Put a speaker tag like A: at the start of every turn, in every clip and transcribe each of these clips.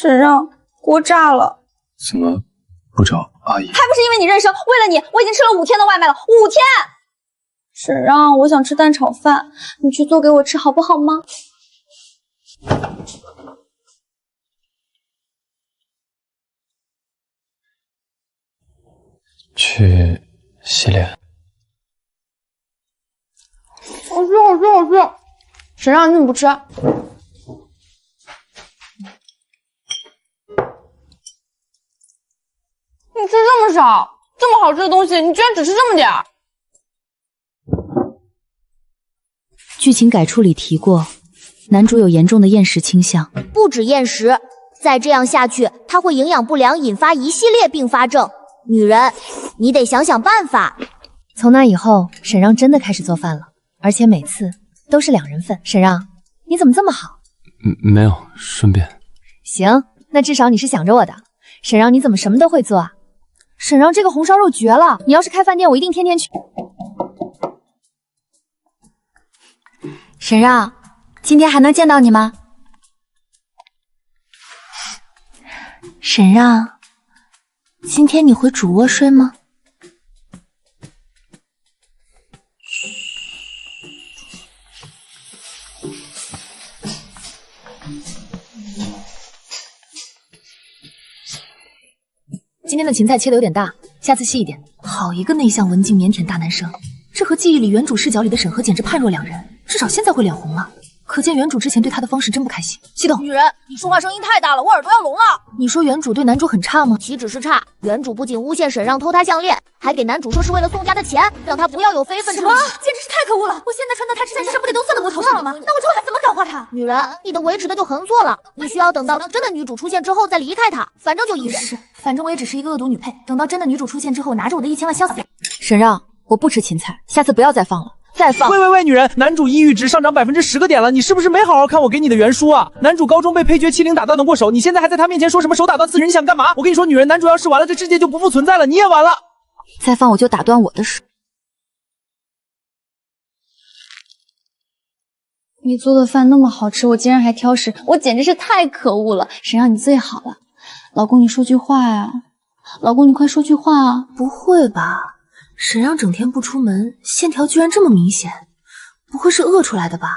A: 沈让，锅炸了。
B: 怎么不找阿姨？
A: 还不是因为你认生，为了你，我已经吃了5天的外卖了，5天。沈让，我想吃蛋炒饭，你去做给我吃好不好吗？
B: 去洗脸。
A: 好吃，好吃，好吃。沈让，你怎么不吃？你吃这么少，这么好吃的东西，你居然只吃这么点儿。
C: 剧情改处里提过，男主有严重的厌食倾向，
D: 不止厌食，再这样下去，他会营养不良，引发一系列并发症。女人，你得想想办法。
C: 从那以后，沈让真的开始做饭了，而且每次都是2人份。沈让，你怎么这么好？
B: 没有，顺便。
C: 行，那至少你是想着我的。沈让，你怎么什么都会做啊？沈让，这个红烧肉绝了！你要是开饭店，我一定天天去。沈让，今天还能见到你吗？沈让，今天你回主卧睡吗？今天的芹菜切的有点大，下次细一点。好一个内向、文静、腼腆大男生，这和记忆里原主视角里的沈河简直判若两人。至少现在会脸红了，可见原主之前对他的方式真不开心。系统，
D: 女人，你说话声音太大了，我耳朵要聋了。
C: 你说原主对男主很差吗？
D: 岂止是差，原主不仅诬陷沈让偷她项链，还给男主说是为了宋家的钱，让他不要有非分之想。
C: 简直是太可恶了！我现在穿到他之前，身上不得都算到我头上了吗？那我之后还怎么感化他？
D: 女人，你的维持的就很错了，你需要等到真的女主出现之后再离开他，反正就一人。
C: 反正我也只是一个恶毒女配，等到真的女主出现之后，我拿着我的1000万潇洒。沈让，我不吃芹菜，下次不要再放了。再放！
E: 喂，女人，男主抑郁值上涨10%个点了，你是不是没好好看我给你的原书啊？男主高中被配角欺凌打断的过手，你现在还在他面前说什么手打断刺人，你想干嘛？我跟你说，女人，男主要是完了，这世界就不复存在了，你也完了。
C: 再放我就打断我的手。
A: 你做的饭那么好吃，我竟然还挑食，我简直是太可恶了！沈让，你最好了，老公，你说句话呀！老公，你快说句话啊！
C: 不会吧？沈让整天不出门，线条居然这么明显，不会是饿出来的吧？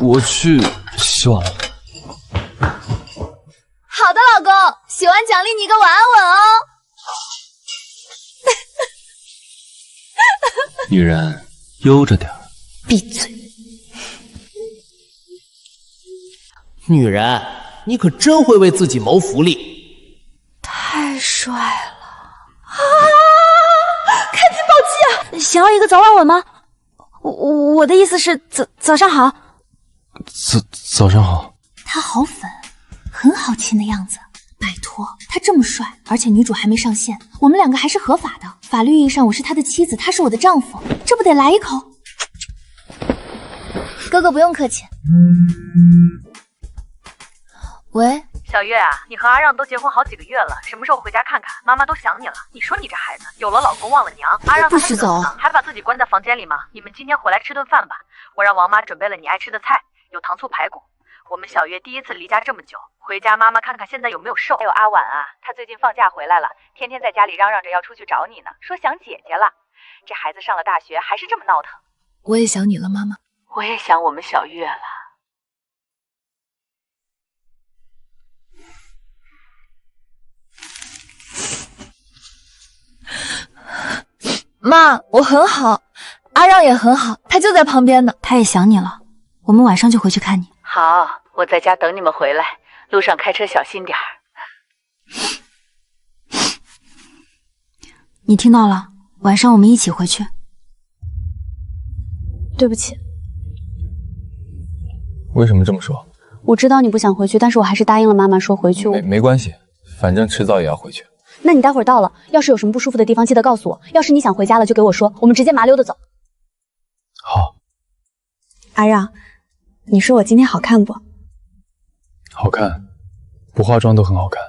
B: 我去洗碗了。
A: 好的，老公，洗完奖励你一个晚安吻哦。
B: 女人，悠着点儿。
C: 闭嘴！
F: 女人，你可真会为自己谋福利。
C: 太帅了！开机暴击啊！想要一个早晚吻吗？我的意思是早上好。
B: 早上好。
C: 他好粉，很好亲的样子。拜托，他这么帅，而且女主还没上线，我们2个还是合法的。法律意义上我是他的妻子，他是我的丈夫，这不得来一口？哥哥不用客气。喂，
G: 小月啊，你和阿让都结婚好几个月了，什么时候回家看看？妈妈都想你了。你说你这孩子，有了老公忘了娘。阿让
C: 不许走，
G: 还把自己关在房间里吗？你们今天回来吃顿饭吧，我让王妈准备了你爱吃的菜，有糖醋排骨。我们小月第一次离家这么久，回家妈妈看看现在有没有瘦。还有阿婉啊，她最近放假回来了，天天在家里嚷嚷着要出去找你呢，说想姐姐了。这孩子上了大学还是这么闹腾。
C: 我也想你了，妈妈。
G: 我也想我们小月了。
C: 妈，我很好，阿让也很好，他就在旁边呢。他也想你了，我们晚上就回去看你。
G: 好，我在家等你们回来，路上开车小心点儿。
C: 你听到了，晚上我们一起回去。对不起。
B: 为什么这么说？
A: 我知道你不想回去，但是我还是答应了妈妈说回去。
B: 没关系，反正迟早也要回去。
A: 那你待会儿到了，要是有什么不舒服的地方，记得告诉我。要是你想回家了，就给我说，我们直接麻溜的走。
B: 好。
A: 阿让，你说我今天好看不？
B: 好看，不化妆都很好看。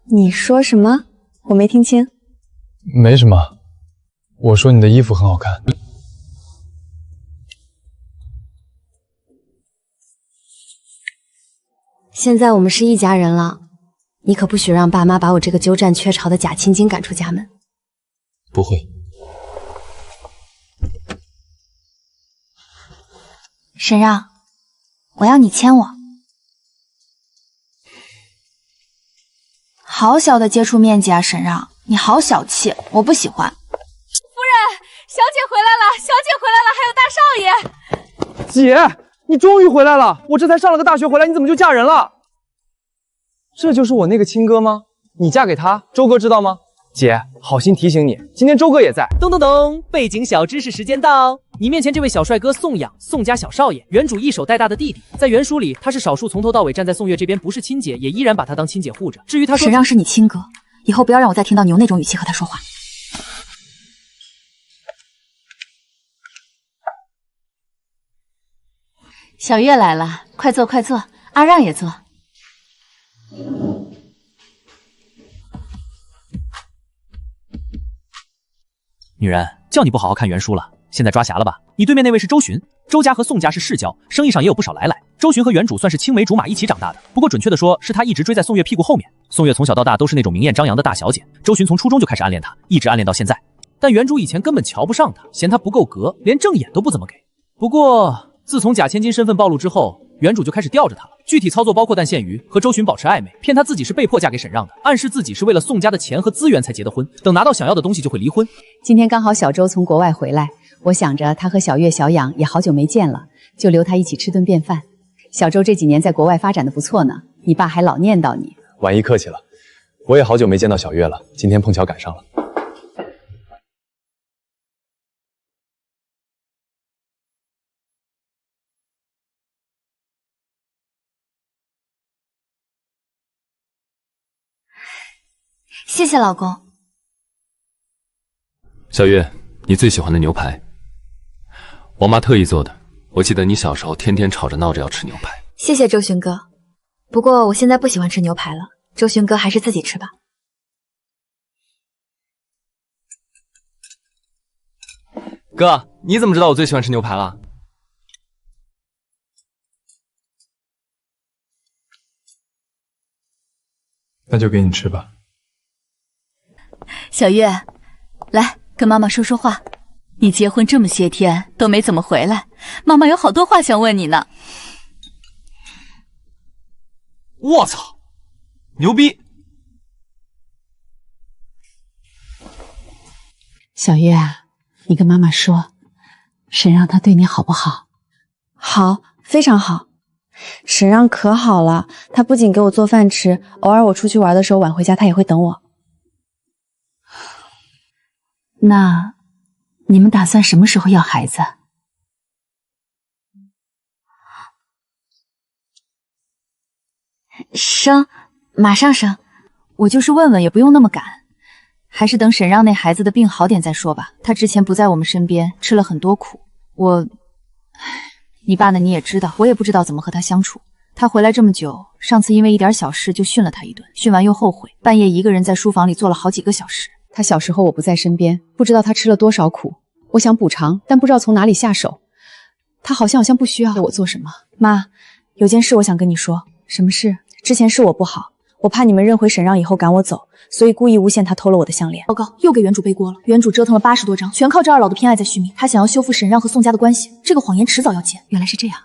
A: 你说什么？我没听清。
B: 没什么，我说你的衣服很好看。
H: 现在我们是一家人了，你可不许让爸妈把我这个鸠占鹊巢的假千金赶出家门。
B: 不会。
A: 沈让，我要你牵我。好小的接触面积啊，沈让，你好小气，我不喜欢。
C: 夫人，小姐回来了，小姐回来了，还有大少爷。
E: 姐，你终于回来了！我这才上了个大学回来，你怎么就嫁人了？这就是我那个亲哥吗？你嫁给他，周哥知道吗？姐，好心提醒你，今天周哥也在。
I: 噔噔噔，背景小知识时间到！你面前这位小帅哥宋养，宋家小少爷，原主一手带大的弟弟，在原书里他是少数从头到尾站在宋月这边，不是亲姐也依然把他当亲姐护着。至于他说
A: 沈让是你亲哥，以后不要让我再听到你用那种语气和他说话。小月来了，快坐快坐，阿让也坐。
E: 女人，叫你不好好看原书了，现在抓瞎了吧？你对面那位是周巡，周家和宋家是世交，生意上也有不少来来。周巡和原主算是青梅竹马一起长大的，不过准确的说，是他一直追在宋月屁股后面。宋月从小到大都是那种明艳张扬的大小姐，周巡从初中就开始暗恋她，一直暗恋到现在。但原主以前根本瞧不上她，嫌她不够格，连正眼都不怎么给。不过自从假千金身份暴露之后，原主就开始吊着她了。具体操作包括但限于和周巡保持暧昧，骗她自己是被迫嫁给沈让的，暗示自己是为了宋家的钱和资源才结的婚，等拿到想要的东西就会离婚。
J: 今天刚好小周从国外回来，我想着他和小月、小养也好久没见了，就留他一起吃顿便饭。小周这几年在国外发展的不错呢，你爸还老念叨你。
B: 婉仪客气了，我也好久没见到小月了，今天碰巧赶上了。
A: 谢谢老公。
K: 小月，你最喜欢的牛排，王妈特意做的。我记得你小时候天天吵着闹着要吃牛排。
H: 谢谢周巡哥，不过我现在不喜欢吃牛排了，周巡哥还是自己吃吧。
K: 哥，你怎么知道我最喜欢吃牛排了？
B: 那就给你吃吧。
A: 小月，来跟妈妈说说话。你结婚这么些天都没怎么回来，妈妈有好多话想问你呢。
K: 我操，牛逼！
J: 小月啊，你跟妈妈说，沈让他对你好不好？
A: 好，非常好。沈让可好了，他不仅给我做饭吃，偶尔我出去玩的时候晚回家，他也会等我。
J: 那你们打算什么时候要孩子？
A: 生，马上生。我就是问问，也不用那么赶，还是等沈让那孩子的病好点再说吧。他之前不在我们身边，吃了很多苦。你爸呢？你也知道，我也不知道怎么和他相处。他回来这么久，上次因为一点小事就训了他一顿，训完又后悔，半夜一个人在书房里坐了好几个小时。
J: 他小时候我不在身边，不知道他吃了多少苦。我想补偿，但不知道从哪里下手。他好像不需要我做什么。
A: 妈，有件事我想跟你说。
J: 什么事？
A: 之前是我不好，我怕你们认回沈让以后赶我走，所以故意诬陷他偷了我的项链。报告，又给原主背锅了。原主折腾了80多章，全靠这二老的偏爱在续命。他想要修复沈让和宋家的关系，这个谎言迟早要结。
J: 原来是这样。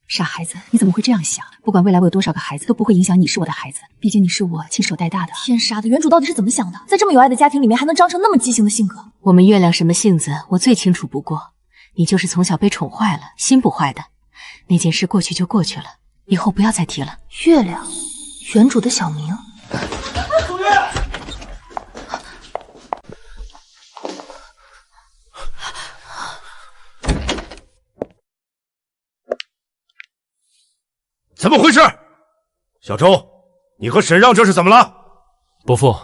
J: 傻孩子，你怎么会这样想？不管未来我有多少个孩子，都不会影响你是我的孩子，毕竟你是我亲手带大的。
A: 天杀的，原主到底是怎么想的？在这么有爱的家庭里面，还能长成那么畸形的性格？
J: 我们月亮什么性子，我最清楚不过。你就是从小被宠坏了，心不坏的。那件事过去就过去了，以后不要再提了。
A: 月亮，原主的小名。
K: 宋月，
L: 怎么回事？小周，你和沈让这是怎么了？
K: 伯父，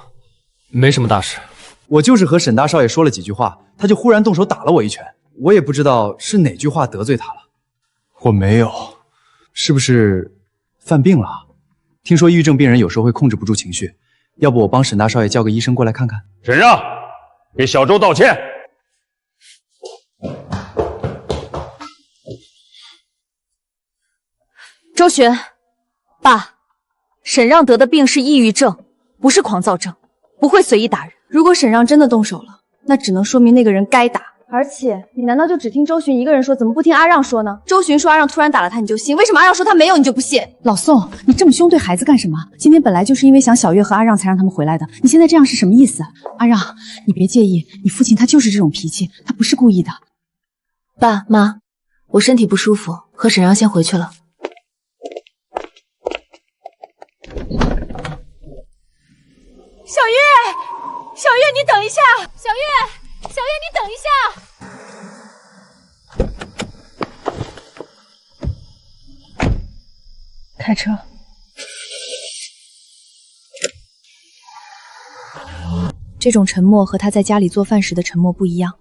K: 没什么大事。
E: 我就是和沈大少爷说了几句话，他就忽然动手打了我一拳，我也不知道是哪句话得罪他了。
B: 我没有，
E: 是不是犯病了？听说抑郁症病人有时候会控制不住情绪，要不我帮沈大少爷叫个医生过来看看？
L: 沈让，给小周道歉。
A: 周巡，爸，沈让得的病是抑郁症，不是狂躁症，不会随意打人。如果沈让真的动手了，那只能说明那个人该打。而且你难道就只听周巡一个人说，怎么不听阿让说呢？周巡说阿让突然打了他你就信，为什么阿让说他没有你就不信？
J: 老宋，你这么凶对孩子干什么？今天本来就是因为想小月和阿让才让他们回来的，你现在这样是什么意思？阿让，你别介意，你父亲他就是这种脾气，他不是故意的。
C: 爸妈，我身体不舒服，和沈让先回去了。
A: 小月，小月，你等一下！小月，小月，你等一下！开车。这种沉默和他在家里做饭时的沉默不一样。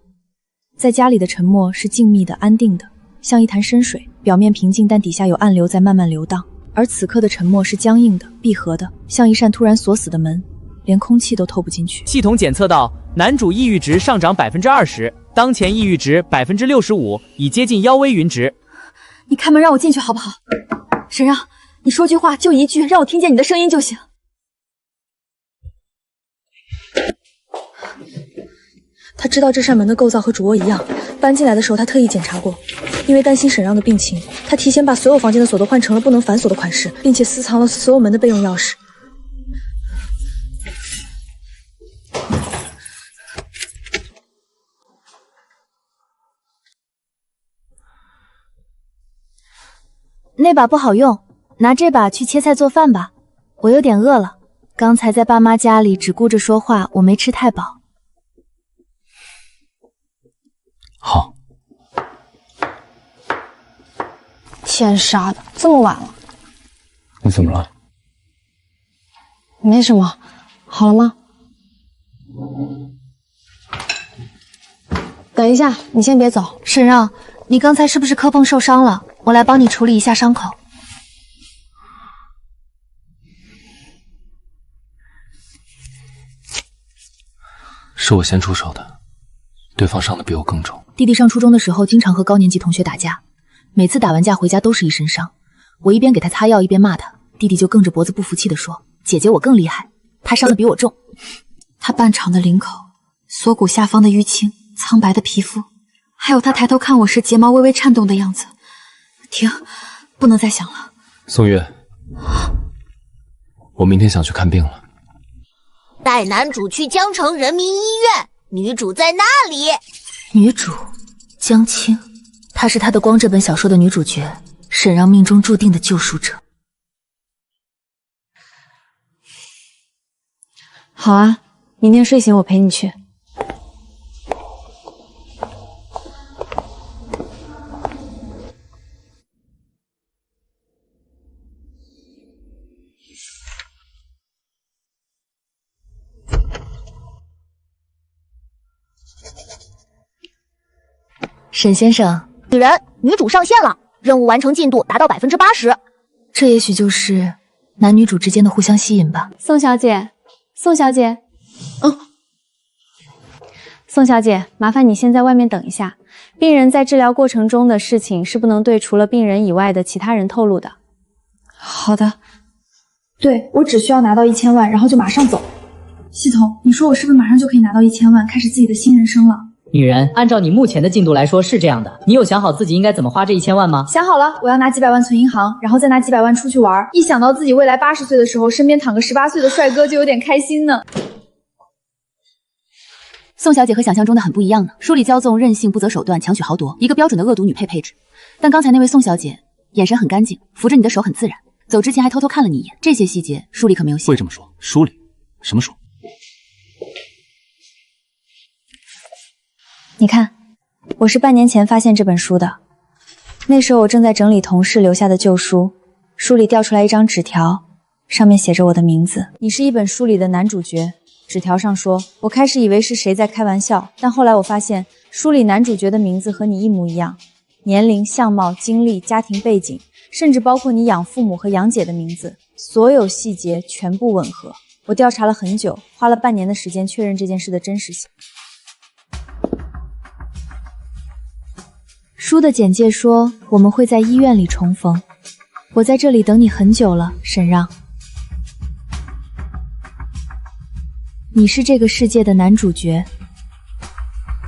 A: 在家里的沉默是静谧的、安定的，像一潭深水，表面平静，但底下有暗流在慢慢流荡。而此刻的沉默是僵硬的、闭合的，像一扇突然锁死的门，连空气都透不进去。
I: 系统检测到男主抑郁值上涨20%，当前抑郁值65%，已接近腰微云值。
A: 你开门让我进去好不好？沈让，你说句话，就一句，让我听见你的声音就行。他知道这扇门的构造和主卧一样，搬进来的时候他特意检查过，因为担心沈让的病情，他提前把所有房间的锁都换成了不能反锁的款式，并且私藏了所有门的备用钥匙。
C: 那把不好用，拿这把去切菜做饭吧。我有点饿了，刚才在爸妈家里只顾着说话，我没吃太饱。
K: 好。
H: 天杀的，这么晚了。
B: 你怎么了？
H: 没什么，好了吗？等一下，你先别走。
C: 沈让，你刚才是不是磕碰受伤了？我来帮你处理一下伤口。
K: 是我先出手的，对方伤的比我更重。
C: 弟弟上初中的时候，经常和高年级同学打架，每次打完架回家都是一身伤。我一边给他擦药，一边骂他，弟弟就梗着脖子不服气地说：“姐姐我更厉害，他伤的比我重。”他半长的领口，锁骨下方的淤青，苍白的皮肤，还有他抬头看我时睫毛微微颤动的样子。停，不能再想了。
K: 宋月，我明天想去看病了。
D: 带男主去江城人民医院，女主在那里。
C: 女主江青，她是他的《光》这本小说的女主角，沈让命中注定的救赎者。
H: 好啊，明天睡醒我陪你去。
C: 沈先生，
D: 女人，女主上线了，任务完成进度达到80%。
C: 这也许就是男女主之间的互相吸引吧。
H: 宋小姐，宋小姐，宋小姐，麻烦你先在外面等一下。病人在治疗过程中的事情是不能对除了病人以外的其他人透露的。
A: 好的。对，我只需要拿到1000万，然后就马上走。系统，你说我是不是马上就可以拿到1000万，开始自己的新人生了？
M: 女人，按照你目前的进度来说是这样的，你有想好自己应该怎么花这1000万吗？
A: 想好了，我要拿几百万存银行，然后再拿几百万出去玩。一想到自己未来80岁的时候，身边躺个18岁的帅哥，就有点开心呢。
C: 宋小姐和想象中的很不一样呢，书里骄纵、任性、不择手段、强取豪夺，一个标准的恶毒女配置。但刚才那位宋小姐眼神很干净，扶着你的手很自然，走之前还偷偷看了你一眼，这些细节书里可没有写。
E: 会这么说？书里？什么书？
A: 你看，我是半年前发现这本书的。那时候我正在整理同事留下的旧书，书里掉出来一张纸条，上面写着我的名字。你是一本书里的男主角。纸条上说，我开始以为是谁在开玩笑，但后来我发现书里男主角的名字和你一模一样，年龄、相貌、经历、家庭背景，甚至包括你养父母和养姐的名字，所有细节全部吻合。我调查了很久，花了半年的时间确认这件事的真实性。书的简介说，我们会在医院里重逢。我在这里等你很久了，沈让。
C: 你是这个世界的男主角。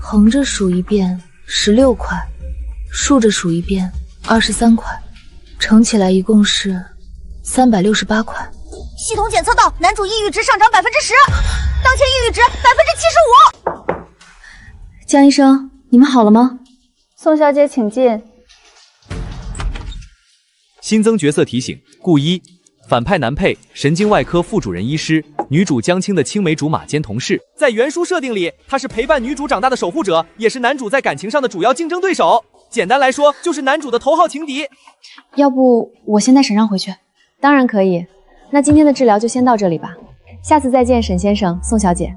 C: 横着数一遍16块，竖着数一遍23块，乘起来一共是368块。
D: 系统检测到男主抑郁值上涨10%，当前抑郁值75%。
A: 江医生，你们好了吗？
H: 宋小姐，请进。
E: 新增角色提醒：顾一，反派男配，神经外科副主任医师，女主江青的青梅竹马兼同事。在原书设定里，他是陪伴女主长大的守护者，也是男主在感情上的主要竞争对手。简单来说，就是男主的头号情敌。
A: 要不我先带沈让回去？
H: 当然可以。那今天的治疗就先到这里吧，下次再见，沈先生、宋小姐。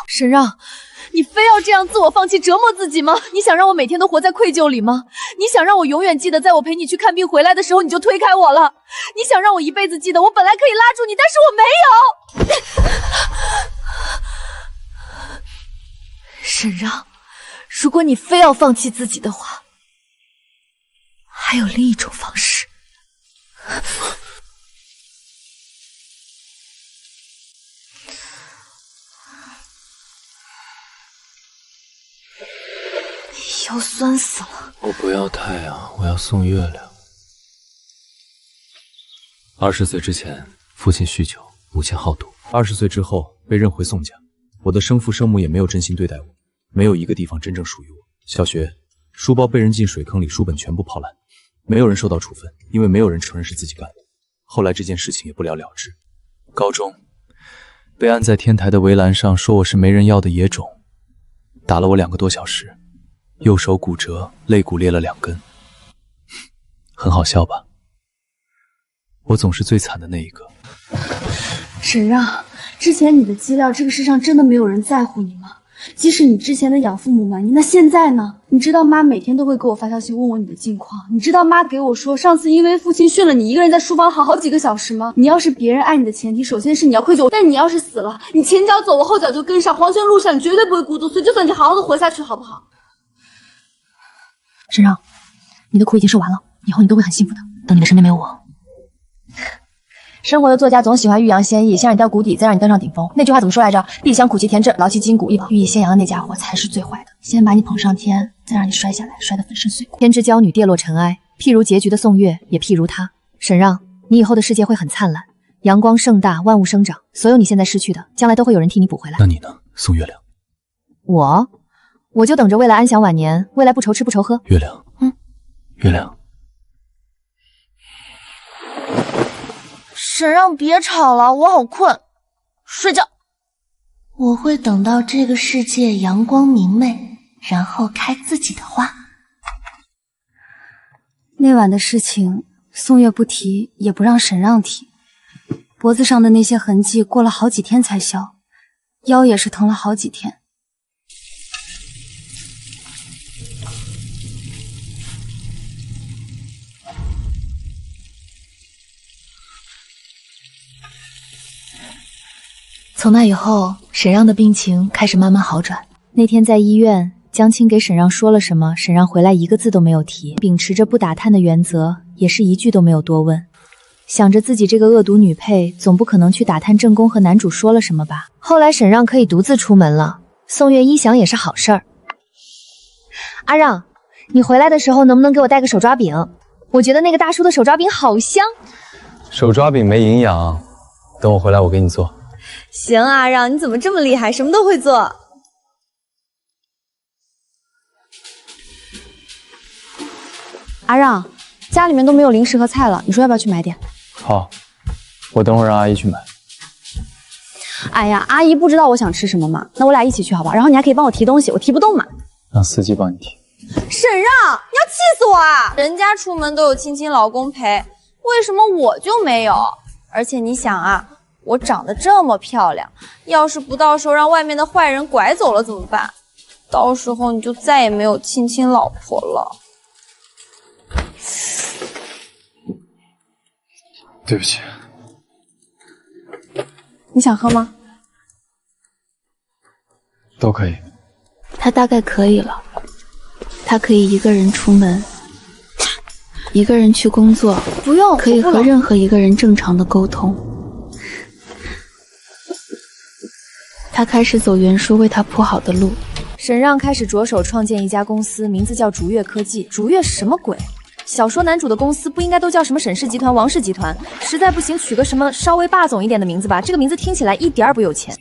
A: 沈让，你非要这样自我放弃折磨自己吗？你想让我每天都活在愧疚里吗？你想让我永远记得在我陪你去看病回来的时候你就推开我了？你想让我一辈子记得我本来可以拉住你，但是我没有。沈让，如果你非要放弃自己的话，还有另一种方式。腰酸死了。
K: 我不要太阳，我要送月亮。20岁之前，父亲酗酒，母亲好赌。
N: 20岁之后被认回宋家，我的生父生母也没有真心对待我，没有一个地方真正属于我。小学，书包被人进水坑里，书本全部泡烂，没有人受到处分，因为没有人承认是自己干的。后来这件事情也不了了之。高中，被按在天台的围栏上，说我是没人要的野种，打了我2个多小时。右手骨折，肋骨裂了2根，很好笑吧？我总是最惨的那一个。
A: 沈让，之前你的资料，这个世上真的没有人在乎你吗？即使你之前的养父母满意，那现在呢？你知道妈每天都会给我发消息问我你的近况，你知道妈给我说上次因为父亲训了你一个人在书房好几个小时吗？你要是别人爱你的前提，首先是你要愧疚，但你要是死了，你前脚走我后脚就跟上，黄泉路上你绝对不会孤独，所以就算你好好的活下去，好不好？沈让，你的苦已经受完了，以后你都会很幸福的。等你的身边没有我。
O: 生活的作家总喜欢欲扬先抑，先让你到谷底，再让你登上顶峰。那句话怎么说来着？必先苦其甜制，劳其筋骨，欲意先扬的那家伙才是最坏的。先把你捧上天，再让你摔下来，摔得粉身碎骨。
C: 天之娇女跌落尘埃，譬如结局的宋月，也譬如她。沈让，你以后的世界会很灿烂，阳光盛大，万物生长，所有你现在失去的，将来都会有人替你补回来。
N: 那你呢，宋月亮？
C: 我就等着为了安享晚年，未来不愁吃不愁喝。
N: 月亮，月亮。
D: 沈让，别吵了，我好困，睡觉。我会等到这个世界阳光明媚，然后开自己的花。
A: 那晚的事情，宋月不提，也不让沈让提。脖子上的那些痕迹，过了好几天才消，腰也是疼了好几天。
C: 从那以后，沈让的病情开始慢慢好转。那天在医院，江青给沈让说了什么，沈让回来一个字都没有提，秉持着不打探的原则，也是一句都没有多问。想着自己这个恶毒女配，总不可能去打探正宫和男主说了什么吧。后来沈让可以独自出门了，宋月一想也是好事儿。阿让，你回来的时候能不能给我带个手抓饼？我觉得那个大叔的手抓饼好香。
B: 手抓饼没营养，等我回来我给你做。
P: 行啊，阿让，你怎么这么厉害，什么都会做？
A: 阿让，家里面都没有零食和菜了，你说要不要去买点？
B: 好，我等会儿让阿姨去买。
A: 哎呀，阿姨不知道我想吃什么嘛，那我俩一起去好不好？然后你还可以帮我提东西，我提不动嘛。
B: 让司机帮你提。
P: 沈让，你要气死我啊！人家出门都有亲亲老公陪，为什么我就没有？而且你想啊，我长得这么漂亮，要是不到时候让外面的坏人拐走了怎么办？到时候你就再也没有亲亲老婆了。
B: 对不起。
H: 你想喝吗？
B: 都可以。
H: 他大概可以了。他可以一个人出门，一个人去工作，
A: 不用，
H: 可以和任何一个人正常的沟通。他开始走袁叔为他铺好的路。
A: 沈让开始着手创建一家公司，名字叫逐月科技。逐月什么鬼？小说男主的公司不应该都叫什么沈氏集团、王氏集团？实在不行取个什么稍微霸总一点的名字吧。这个名字听起来一点儿不有钱。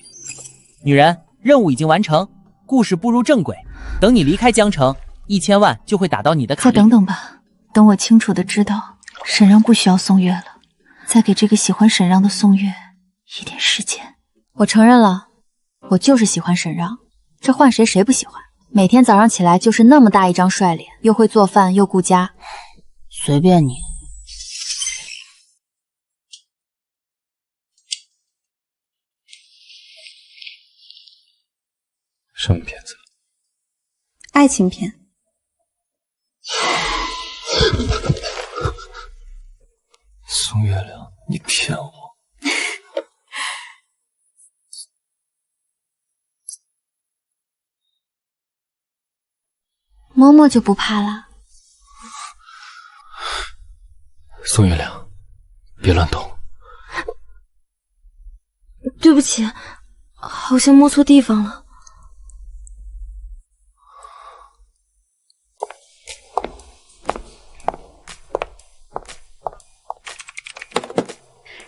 I: 女人，任务已经完成，故事步入正轨。等你离开江城，1000万就会打到你的卡里。
C: 再等等吧，等我清楚的知道沈让不需要宋月了，再给这个喜欢沈让的宋月一点时间。
A: 我承认了，我就是喜欢沈让，这换谁谁不喜欢？每天早上起来就是那么大一张帅脸，又会做饭又顾家，
C: 随便你。
B: 什么片子？
H: 爱情片。
B: 宋月亮，你骗我！
C: 嬷嬷就不怕了。
K: 宋月亮，别乱动。
C: 对不起，好像摸错地方了。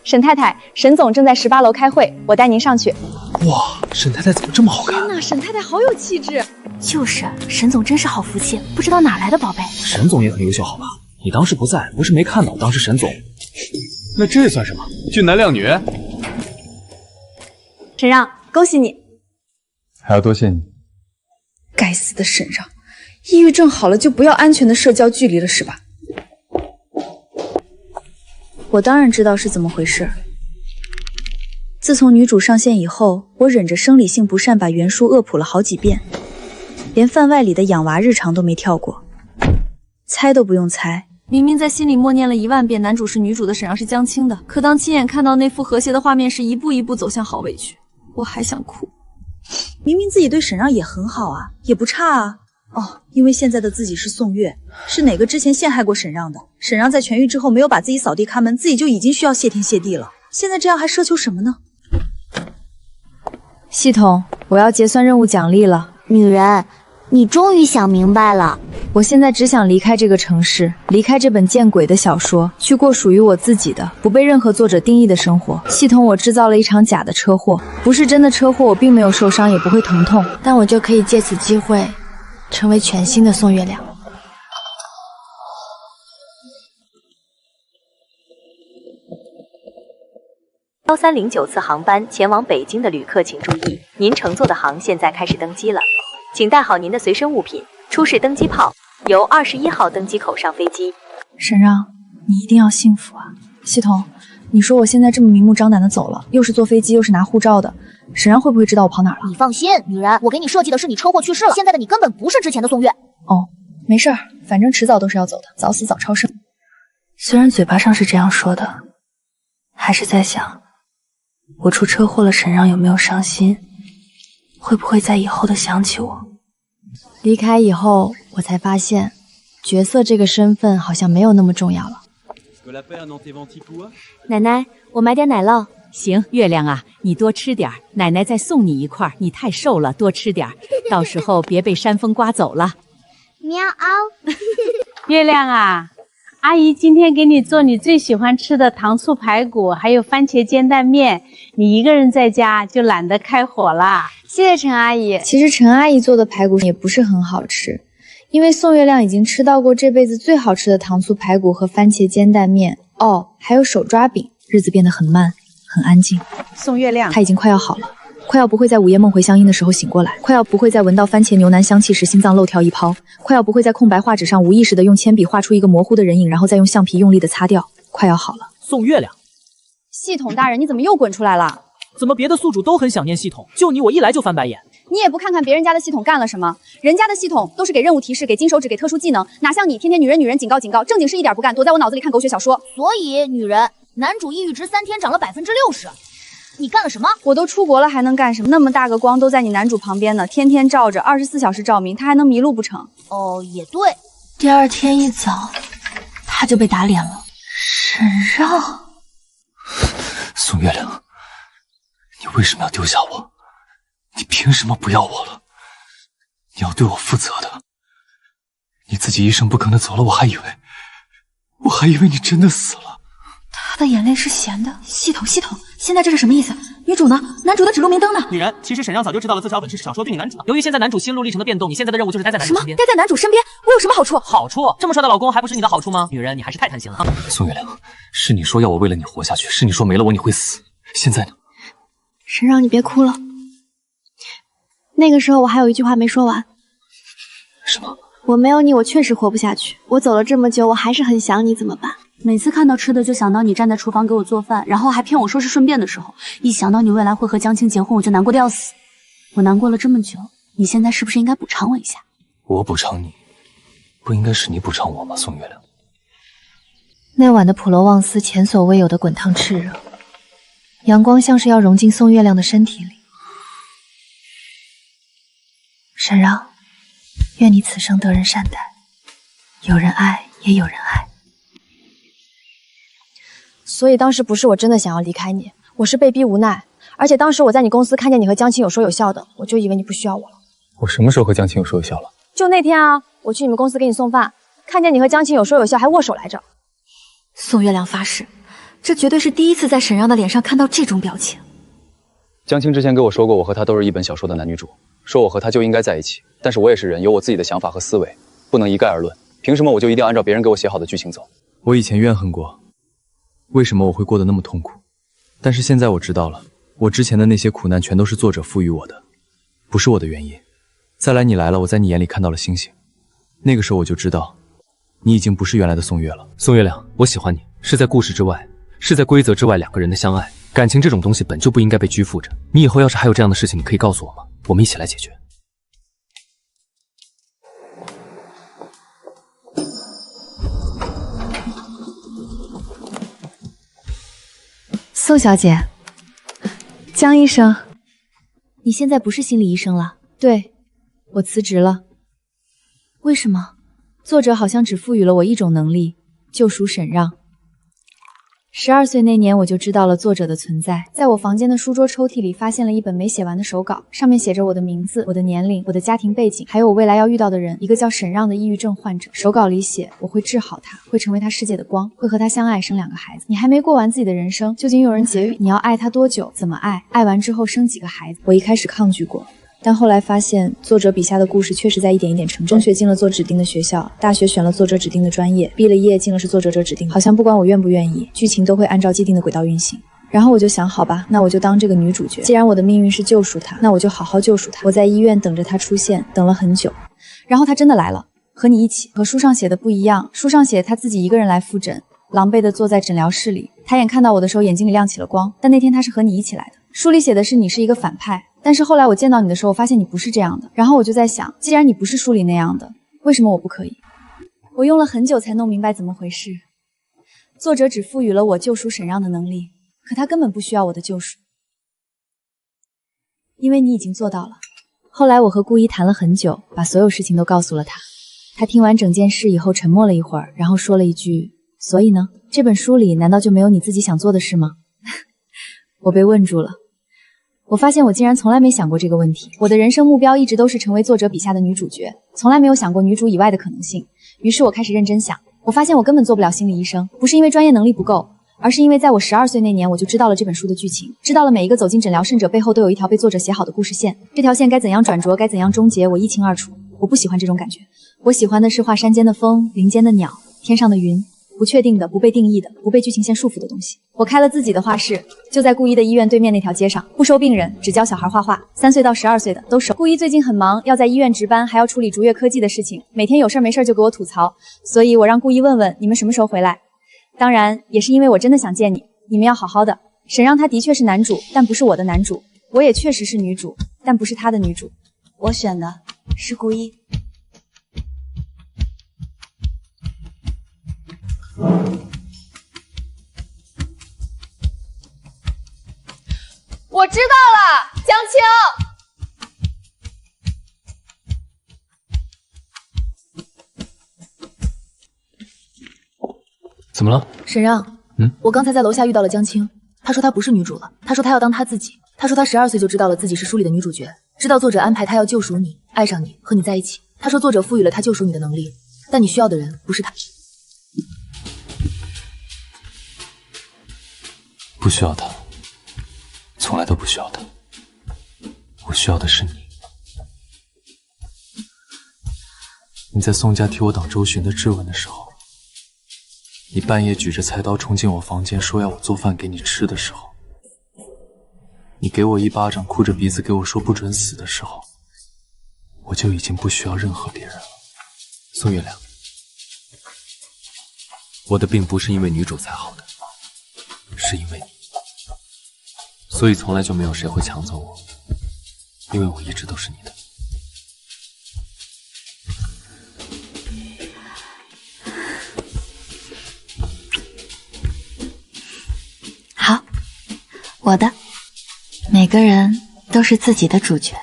H: 沈太太，沈总正在18楼开会，我带您上去。
N: 哇，沈太太怎么这么好看？
H: 天哪，沈太太好有气质。
C: 就是沈总真是好福气，不知道哪来的宝贝。
N: 沈总也很优秀，好吧？你当时不在，不是没看到，当时沈总。那这算什么？俊男靓女。
H: 沈让，恭喜你。
B: 还要多谢你。
H: 该死的沈让，抑郁症好了就不要安全的社交距离了是吧？
A: 我当然知道是怎么回事。自从女主上线以后，我忍着生理性不善把袁叔恶普了好几遍，连番外里的养娃日常都没跳过，猜都不用猜。明明在心里默念了10000遍男主是女主的沈让是江青的，可当亲眼看到那幅和谐的画面时，一步一步走向好委屈，我还想哭。明明自己对沈让也很好啊，也不差啊。哦，因为现在的自己是宋月，是哪个之前陷害过沈让的？沈让在痊愈之后没有把自己扫地看门，自己就已经需要谢天谢地了。现在这样还奢求什么呢？系统，我要结算任务奖励了。
D: 女人，你终于想明白了。
A: 我现在只想离开这个城市，离开这本见鬼的小说，去过属于我自己的、不被任何作者定义的生活。系统，我制造了一场假的车祸，不是真的车祸，我并没有受伤，也不会疼痛，
C: 但我就可以借此机会成为全新的宋月亮。
G: 1309次航班前往北京的旅客请注意，您乘坐的航现在开始登机了，请带好您的随身物品，出示登机炮，由21号登机口上飞机。
A: 沈让，你一定要幸福啊！系统，你说我现在这么明目张胆的走了，又是坐飞机又是拿护照的，沈让会不会知道我跑哪儿了？
D: 你放心，女人，我给你设计的是你车祸去世了，现在的你根本不是之前的宋月。
A: 哦，没事儿，反正迟早都是要走的，早死早超生。
C: 虽然嘴巴上是这样说的，还是在想，我出车祸了，沈让有没有伤心？会不会在以后的想起我？
A: 离开以后，我才发现，角色这个身份好像没有那么重要了。
G: 奶奶，我买点奶酪。
Q: 行，月亮啊，你多吃点，奶奶再送你一块，你太瘦了，多吃点，到时候别被山风刮走了。
D: 喵
R: 月亮啊，阿姨今天给你做你最喜欢吃的糖醋排骨，还有番茄煎蛋面。你一个人在家就懒得开火啦。
A: 谢谢陈阿姨。其实陈阿姨做的排骨也不是很好吃，因为宋月亮已经吃到过这辈子最好吃的糖醋排骨和番茄煎蛋面哦，还有手抓饼。日子变得很慢，很安静。
R: 宋月亮，
A: 她已经快要好了，快要不会在午夜梦回乡音的时候醒过来，快要不会在闻到番茄牛腩香气时心脏漏跳一泡，快要不会在空白画纸上无意识的用铅笔画出一个模糊的人影，然后再用橡皮用力的擦掉。快要好了。
I: 宋月亮，
H: 系统大人，你怎么又滚出来了？
I: 怎么别的宿主都很想念系统，就你我一来就翻白眼？
H: 你也不看看别人家的系统干了什么？人家的系统都是给任务提示、给金手指、给特殊技能，哪像你天天女人警告警告，正经事一点不干，躲在我脑子里看狗血小说。
D: 所以女人，
A: 男主抑郁值3天涨了60%，你干了什么？
H: 我都出国了，还能干什么？那么大个光都在你男主旁边呢，天天照着，24小时照明，他还能迷路不成？
A: 哦，也对。第二天一早，他就被打脸了。沈让，
K: 宋月亮，你为什么要丢下我？你凭什么不要我了？你要对我负责的。你自己一声不吭的走了，我还以为你真的死了。
A: 他的眼泪是咸的。系统，现在这是什么意思？女主呢？男主的指路明灯呢？
E: 女人，其实沈让早就知道了自小本是小说对你男主的。由于现在男主心路历程的变动，你现在的任务就是待在男主身边。
A: 待在男主身边，我有什么好处？
E: 好处？这么帅的老公还不是你的好处吗？女人，你还是太贪心了。
K: 宋月亮，是你说要我为了你活下去，是你说没了我你会死，现在呢？
A: 沈让，你别哭了。那个时候我还有一句话没说完。
K: 什么？
A: 我没有你，我确实活不下去。我走了这么久，我还是很想你，怎么办？每次看到吃的就想到你站在厨房给我做饭，然后还骗我说是顺便的时候，一想到你未来会和江青结婚，我就难过的要死。我难过了这么久，你现在是不是应该补偿我一下？
K: 我补偿你，不应该是你补偿我吗？宋月亮。
C: 那晚的普罗旺斯前所未有的滚烫炽热，阳光像是要融进宋月亮的身体里。沈让，愿你此生得人善待，有人爱也有人爱。
O: 所以当时不是我真的想要离开你，我是被逼无奈。而且当时我在你公司看见你和江青有说有笑的，我就以为你不需要我了。
B: 我什么时候和江青有说有笑了？
O: 就那天啊，我去你们公司给你送饭，看见你和江青有说有笑，还握手来着。
C: 宋月亮发誓，这绝对是第一次在沈让的脸上看到这种表情。
B: 江青之前跟我说过，我和他都是一本小说的男女主，说我和他就应该在一起。但是我也是人，有我自己的想法和思维，不能一概而论。凭什么我就一定要按照别人给我写好的剧情走？
N: 我以前怨恨过，为什么我会过得那么痛苦？但是现在我知道了，我之前的那些苦难全都是作者赋予我的，不是我的原因。再来你来了，我在你眼里看到了星星，那个时候我就知道，你已经不是原来的宋月了。
K: 宋月亮，我喜欢你，是在故事之外，是在规则之外两个人的相爱。感情这种东西本就不应该被拘缚着。你以后要是还有这样的事情，你可以告诉我吗？我们一起来解决。
C: 宋小姐，江医生，你现在不是心理医生了？
H: 对，我辞职了。
C: 为什么？
H: 作者好像只赋予了我一种能力，救赎沈让。12岁那年，我就知道了作者的存在。在我房间的书桌抽屉里，发现了一本没写完的手稿，上面写着我的名字、我的年龄、我的家庭背景，还有我未来要遇到的人，一个叫沈让的抑郁症患者。手稿里写，我会治好他，会成为他世界的光，会和他相爱，生2个孩子。你还没过完自己的人生，就已经有人节育，你要爱他多久？怎么爱？爱完之后生几个孩子？我一开始抗拒过。但后来发现，作者笔下的故事确实在一点一点成真。中学进了做指定的学校，大学选了作者指定的专业，毕了业进了是作者指定，好像不管我愿不愿意，剧情都会按照既定的轨道运行。然后我就想，好吧，那我就当这个女主角。既然我的命运是救赎她，那我就好好救赎她。我在医院等着她出现，等了很久，然后她真的来了，和你一起。和书上写的不一样，书上写她自己一个人来复诊，狼狈地坐在诊疗室里。抬眼看到我的时候，眼睛里亮起了光。但那天她是和你一起来的。书里写的是你是一个反派。但是后来我见到你的时候，我发现你不是这样的。然后我就在想，既然你不是书里那样的，为什么我不可以？我用了很久才弄明白怎么回事。作者只赋予了我救赎沈让的能力，可他根本不需要我的救赎，因为你已经做到了。后来我和顾一谈了很久，把所有事情都告诉了他。他听完整件事以后沉默了一会儿，然后说了一句：“所以呢？这本书里难道就没有你自己想做的事吗？”我被问住了。我发现我竟然从来没想过这个问题。我的人生目标一直都是成为作者笔下的女主角，从来没有想过女主以外的可能性。于是我开始认真想，我发现我根本做不了心理医生，不是因为专业能力不够，而是因为在我12岁那年，我就知道了这本书的剧情，知道了每一个走进诊疗甚者背后都有一条被作者写好的故事线，这条线该怎样转折，该怎样终结，我一清二楚。我不喜欢这种感觉，我喜欢的是画山间的风，林间的鸟，天上的云，不确定的，不被定义的，不被剧情线束缚的东西。我开了自己的画室，就在顾一的医院对面那条街上，不收病人，只教小孩画画，3岁到12岁的都收。顾一最近很忙，要在医院值班，还要处理竹越科技的事情，每天有事没事就给我吐槽，所以我让顾一问问你们什么时候回来。当然，也是因为我真的想见你，你们要好好的。沈让他的确是男主，但不是我的男主。我也确实是女主，但不是他的女主。我选的是顾一。
K: 怎么了？
C: 沈让，我刚才在楼下遇到了江青，她说她不是女主了，她说她要当她自己，她说她12岁就知道了自己是书里的女主角，知道作者安排她要救赎你，爱上你，和你在一起。她说作者赋予了她救赎你的能力，但你需要的人不是她。
K: 不需要他，从来都不需要他。我需要的是你。你在宋家替我挡周巡的质问的时候，你半夜举着菜刀冲进我房间，说要我做饭给你吃的时候，你给我一巴掌，哭着鼻子给我说不准死的时候，我就已经不需要任何别人了。
N: 宋月亮，我的病不是因为女主才好的，是因为你，所以从来就没有谁会抢走我，因为我一直都是你的。
S: 好，我的，每个人都是自己的主角。